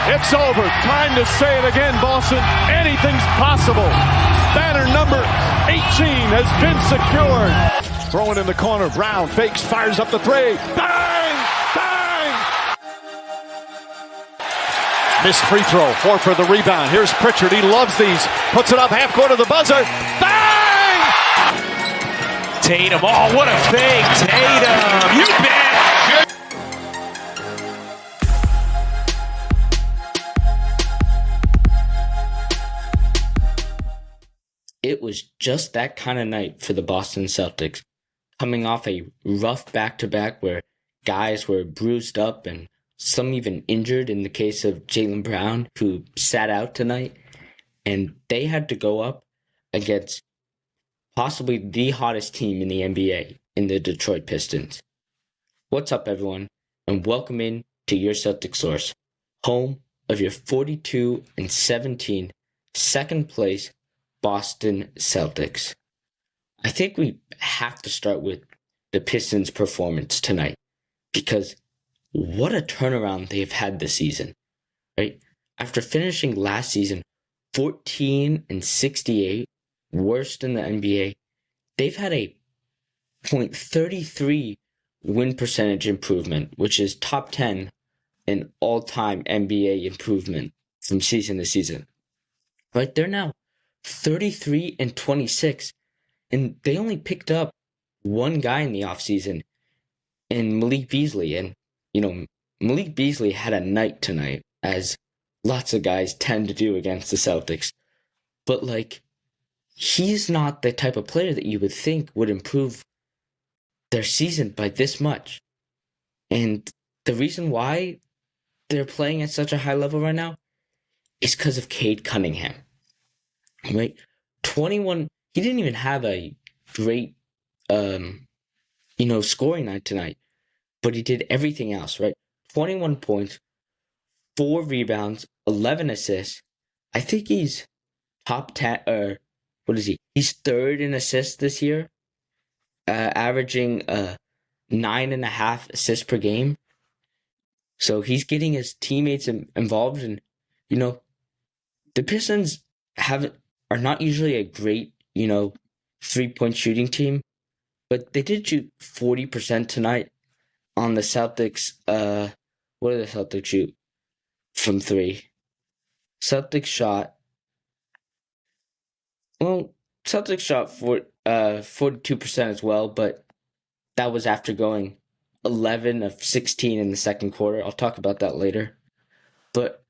It's over. Time to say it again, Boston. Anything's possible. Banner number 18 has been secured. Throwing in the corner. Brown fakes, fires up the three. Bang! Bang! Missed free throw. Horford the rebound. Here's Pritchard. He loves these. Puts it up half court of the buzzer. Bang! Tatum. Oh, what a fake. Tatum. You bet. It was just that kind of night for the Boston Celtics, coming off a rough back-to-back where guys were bruised up and some even injured in the case of Jaylen Brown, who sat out tonight, and they had to go up against possibly the hottest team in the NBA, in the Detroit Pistons. What's up, everyone, and welcome in to your Celtic Source, home of your 42-17 second place Boston Celtics. I think we have to start with the Pistons' performance tonight, because what a turnaround they've had this season, right? After finishing last season 14-68, worst in the NBA, they've had a .33 win percentage improvement, which is top 10 in all-time NBA improvement from season to season. Right? They're now 33-26, and they only picked up one guy in the offseason, in Malik Beasley. And, Malik Beasley had a night tonight, as lots of guys tend to do against the Celtics. But, he's not the type of player that you would think would improve their season by this much. And the reason why they're playing at such a high level right now is because of Cade Cunningham. Right? 21, he didn't even have a great, scoring night tonight, but he did everything else, right? 21 points, 4 rebounds, 11 assists. I think he's top 10, what is he? He's third in assists this year, averaging 9.5 assists per game. So he's getting his teammates involved, and, the Pistons are not usually a great, 3-point shooting team, but they did shoot 40% tonight on the Celtics. What did the Celtics shoot from 3? Celtics shot 42% as well, but that was after going 11 of 16 in the second quarter. I'll talk about that later. But,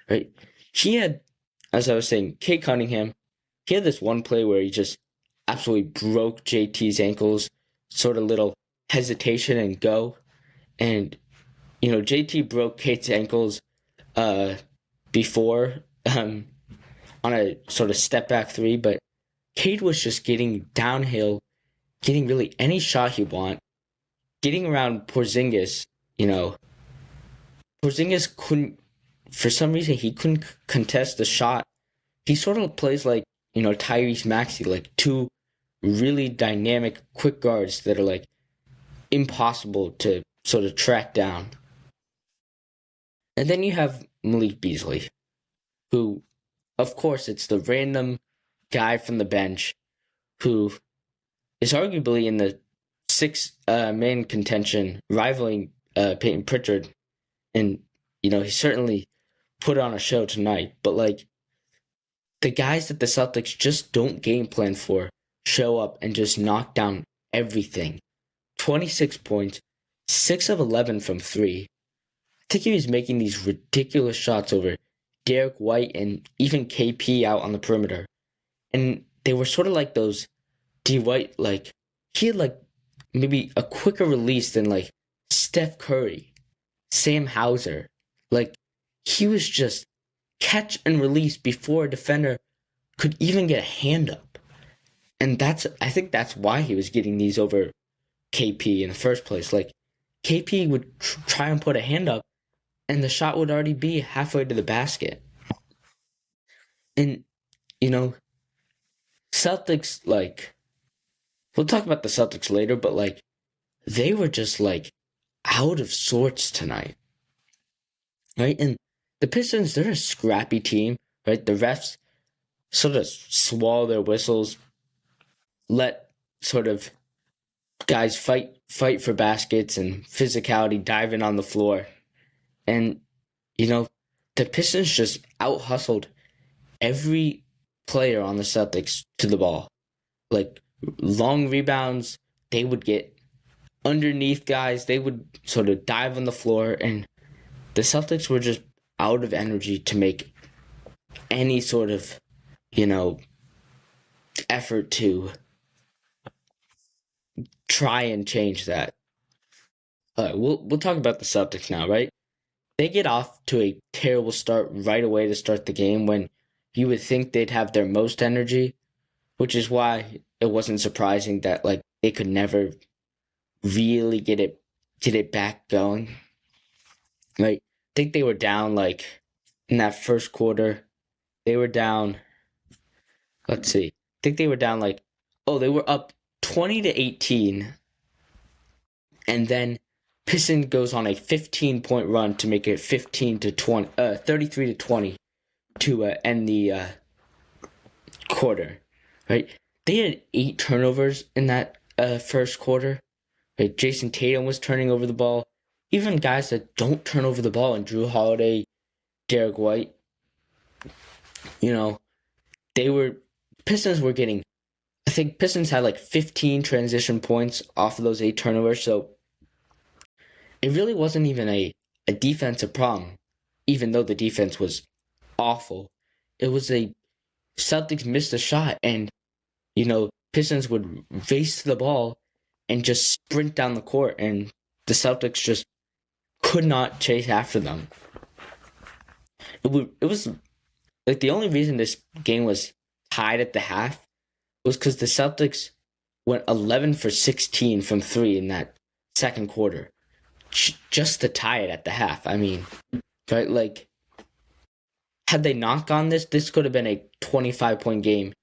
right, he had, as I was saying, Cade Cunningham, he had this one play where he just absolutely broke JT's ankles, sort of little hesitation and go. And, JT broke Cade's ankles before on a sort of step back 3, but Cade was just getting downhill, getting really any shot he want, getting around Porzingis. Porzingis couldn't, for some reason, he couldn't contest the shot. He sort of plays like, Tyrese Maxey, like two really dynamic, quick guards that are impossible to sort of track down. And then you have Malik Beasley, who, of course, it's the random guy from the bench who is arguably in the 6-man contention, rivaling Peyton Pritchard. And, he certainly put on a show tonight. But, the guys that the Celtics just don't game plan for show up and just knock down everything. 26 points, 6 of 11 from 3. I think he was making these ridiculous shots over Derek White and even KP out on the perimeter. And they were sort of like those D. White, he had maybe a quicker release than Steph Curry, Sam Hauser. He was just catch and release before a defender could even get a hand up. And I think that's why he was getting these over KP in the first place. KP would try and put a hand up, and the shot would already be halfway to the basket. And, Celtics, we'll talk about the Celtics later, but, they were just, out of sorts tonight. Right? And the Pistons, they're a scrappy team, right? The refs sort of swallow their whistles, let sort of guys fight for baskets and physicality, dive in on the floor. And, the Pistons just out-hustled every player on the Celtics to the ball. Like, long rebounds, they would get underneath guys, they would sort of dive on the floor, and the Celtics were just out of energy to make any sort of, effort to try and change that. All right, we'll talk about the Celtics now, right? They get off to a terrible start right away to start the game when you would think they'd have their most energy, which is why it wasn't surprising that they could never really get it back going. Like, I think they were down in that first quarter. They were down. Let's see. I think they were down they were up 20-18, and then Pistons goes on a 15-point run to make it 33-20 to end the quarter. Right? They had 8 turnovers in that first quarter. Right? Jayson Tatum was turning over the ball. Even guys that don't turn over the ball, and Drew Holiday, Derek White, Pistons were getting, I think Pistons had 15 transition points off of those 8 turnovers, so it really wasn't even a defensive problem, even though the defense was awful. It was Celtics missed a shot, and, Pistons would race to the ball and just sprint down the court, and the Celtics just could not chase after them. It was the only reason this game was tied at the half was because the Celtics went 11 for 16 from 3 in that second quarter, just to tie it at the half. I mean, right? Had they not gone this could have been a 25-point game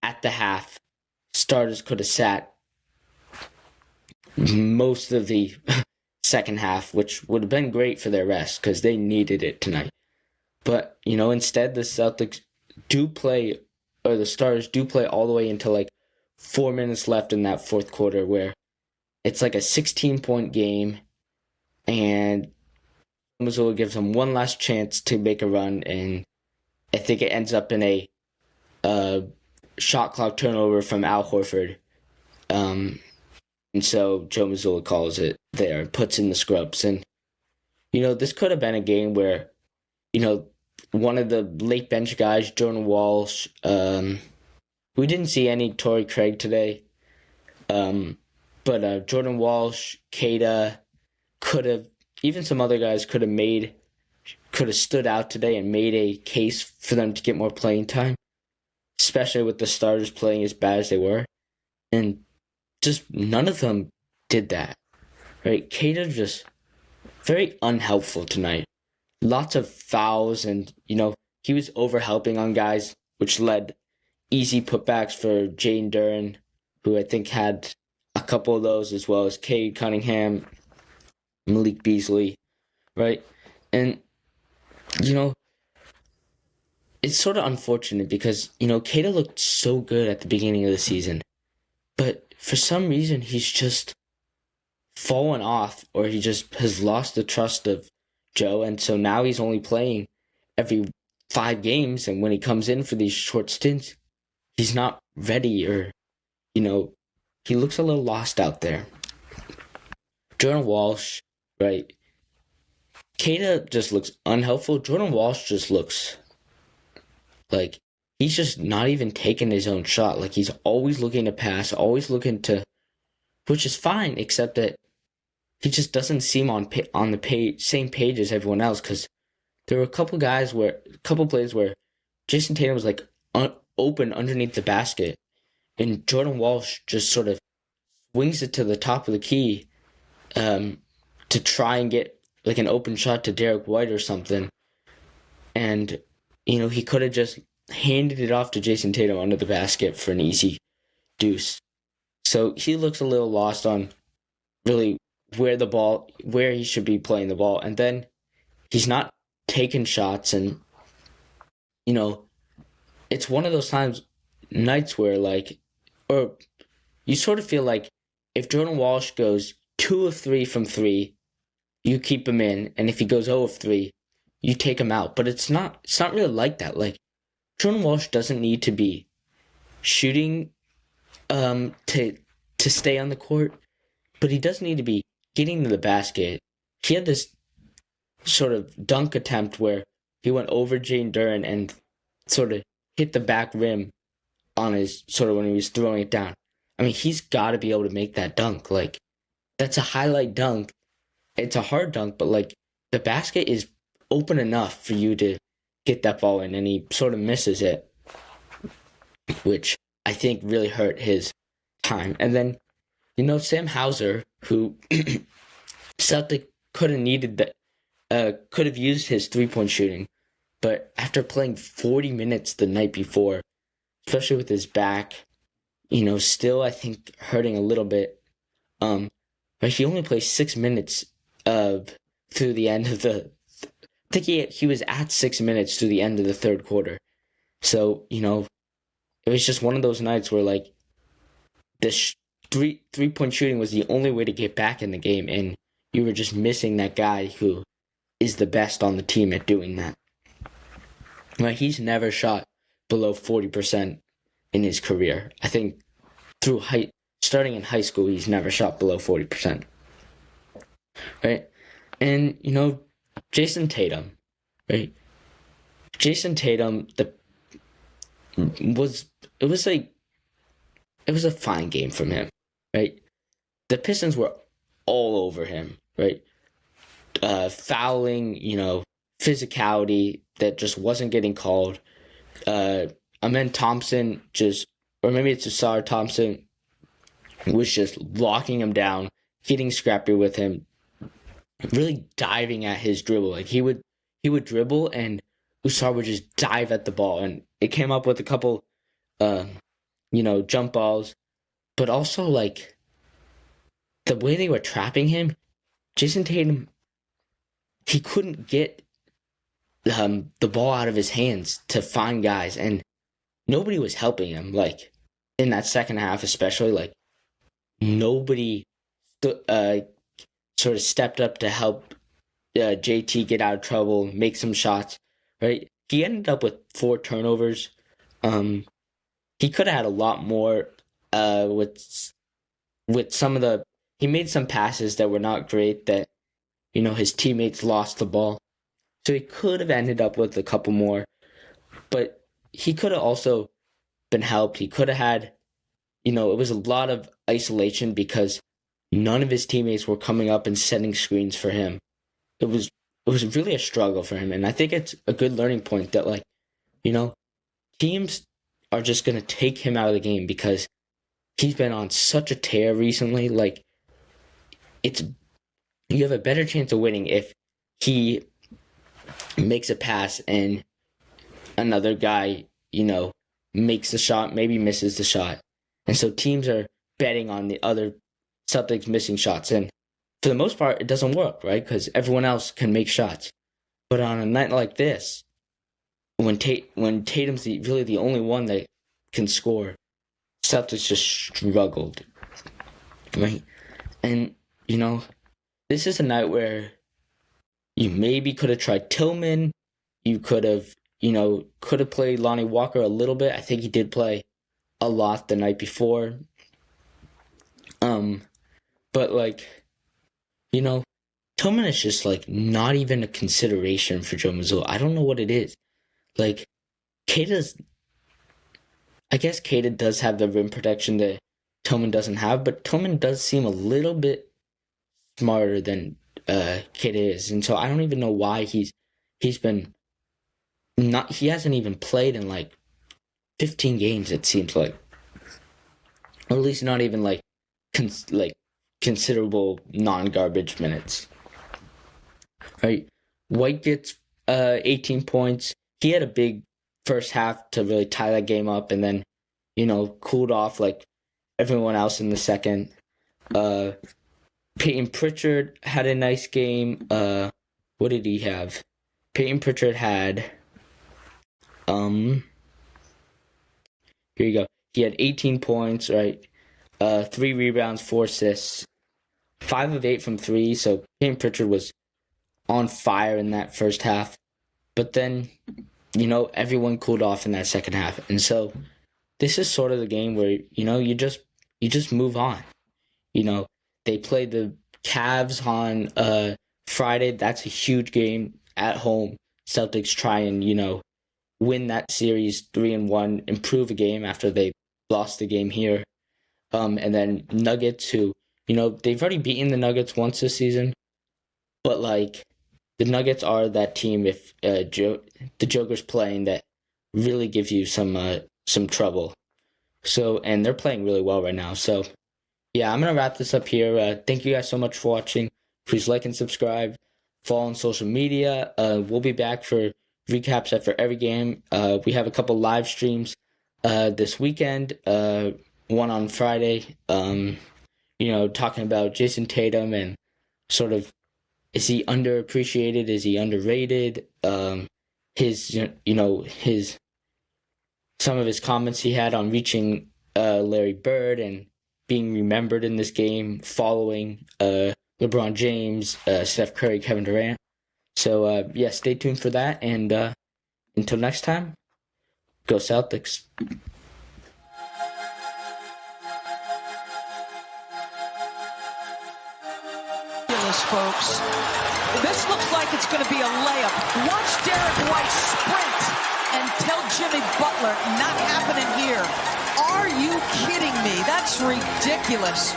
at the half. Starters could have sat most of the second half, which would have been great for their rest because they needed it tonight. But, instead the Celtics do play, or the Stars do play all the way until 4 minutes left in that fourth quarter, where it's a 16-point game, and Missoula gives them one last chance to make a run, and I think it ends up in a shot clock turnover from Al Horford. And so Joe Mazzulla calls it there and puts in the scrubs. And, this could have been a game where, one of the late bench guys, Jordan Walsh, we didn't see any Torrey Craig today, but Jordan Walsh, Cade, even some other guys could have stood out today and made a case for them to get more playing time, especially with the starters playing as bad as they were. And just none of them did that, right? Cade just very unhelpful tonight. Lots of fouls, and, he was over-helping on guys, which led easy putbacks for Jane Duren, who I think had a couple of those, as well as Cade Cunningham, Malik Beasley, right? And, it's sort of unfortunate because, Cade looked so good at the beginning of the season, but for some reason he's just fallen off, or he just has lost the trust of Joe, and so now he's only playing every 5 games, and when he comes in for these short stints, he's not ready, or, he looks a little lost out there. Jordan Walsh, right? Cade just looks unhelpful. Jordan Walsh just looks he's just not even taking his own shot. He's always looking to pass, always looking to, which is fine, except that he just doesn't seem on the same page as everyone else, because there were a couple plays where Jayson Tatum was open underneath the basket, and Jordan Walsh just sort of swings it to the top of the key to try and get an open shot to Derek White or something, and he could have just handed it off to Jayson Tatum under the basket for an easy deuce. So he looks a little lost on really where he should be playing the ball. And then he's not taking shots, and it's one of those nights where or you sort of feel like if Jordan Walsh goes 2 of 3 from 3, you keep him in, and if he goes 0 of 3, you take him out. But it's not really like that. Like, Jordan Walsh doesn't need to be shooting to stay on the court, but he does need to be getting to the basket. He had this sort of dunk attempt where he went over Jane Duren and sort of hit the back rim on his sort of when he was throwing it down. I mean, he's got to be able to make that dunk. Like, that's a highlight dunk. It's a hard dunk, but like, the basket is open enough for you to get that ball in, and he sort of misses it, which I think really hurt his time. And then, Sam Hauser, who Celtic could have used his 3-point shooting, but after playing 40 minutes the night before, especially with his back, still I think hurting a little bit, but he only played 6 minutes through the end of the. I think he was at 6 minutes through the end of the third quarter. So, it was just one of those nights where, like, the three-point shooting was the only way to get back in the game, and you were just missing that guy who is the best on the team at doing that. Right? He's never shot below 40% in his career. I think starting in high school, he's never shot below 40%. Right? And, Jayson Tatum, right? Jayson Tatum, it was a fine game from him, right? The Pistons were all over him, right? Fouling, physicality that just wasn't getting called. Thompson or maybe it's Ausar Thompson, was just locking him down, getting scrappy with him, really diving at his dribble. Like, he would dribble and Ausar would just dive at the ball, and it came up with a couple jump balls, but also, like, the way they were trapping him, Jayson Tatum, he couldn't get the ball out of his hands to find guys, and nobody was helping him. Like, in that second half especially, like, nobody sort of stepped up to help JT get out of trouble, make some shots, right? He ended up with 4 turnovers. He could have had a lot more with some of the. He made some passes that were not great that, his teammates lost the ball. So he could have ended up with a couple more, but he could have also been helped. He could have had, it was a lot of isolation because none of his teammates were coming up and setting screens for him. It was really a struggle for him, and I think it's a good learning point that, like, teams are just going to take him out of the game because he's been on such a tear recently. Like, you have a better chance of winning if he makes a pass and another guy, makes the shot, maybe misses the shot. And so teams are betting on the other Celtics missing shots. And for the most part, it doesn't work, right? Because everyone else can make shots. But on a night like this, when Tatum's really the only one that can score, Celtics just struggled, right? And, this is a night where you maybe could have tried Tillman. You could have played Lonnie Walker a little bit. I think he did play a lot the night before. But, like, Tillman is just, like, not even a consideration for Joe Mazzulla. I don't know what it is. Like, I guess Cade does have the rim protection that Tillman doesn't have, but Tillman does seem a little bit smarter than Cade is. And so I don't even know why he hasn't even played in, like, 15 games, it seems like. Or at least not even, like, considerable non-garbage minutes. Right? White gets 18 points. He had a big first half to really tie that game up, and then, cooled off like everyone else in the second. Peyton Pritchard had a nice game. What did he have? Peyton Pritchard had, here you go. He had 18 points, right? 3 rebounds, 4 assists, 5 of 8 from 3. So Peyton Pritchard was on fire in that first half. But then, everyone cooled off in that second half. And so this is sort of the game where, you just move on. They play the Cavs on Friday. That's a huge game at home. Celtics try and, win that series 3-1, improve a game after they lost the game here. And then Nuggets, who, they've already beaten the Nuggets once this season. But, the Nuggets are that team, if the Joker's playing, that really gives you some trouble. So, and they're playing really well right now. So, yeah, I'm going to wrap this up here. Thank you guys so much for watching. Please like and subscribe. Follow on social media. We'll be back for recaps after every game. We have a couple live streams this weekend. One on Friday. Talking about Jayson Tatum and sort of, is he underappreciated? Is he underrated? His some of his comments he had on reaching Larry Bird and being remembered in this game, following LeBron James, Steph Curry, Kevin Durant. So stay tuned for that. And until next time, go Celtics. Folks, this looks like it's going to be a layup. Watch Derek White sprint and tell Jimmy Butler, not happening here. Are you kidding me? That's ridiculous.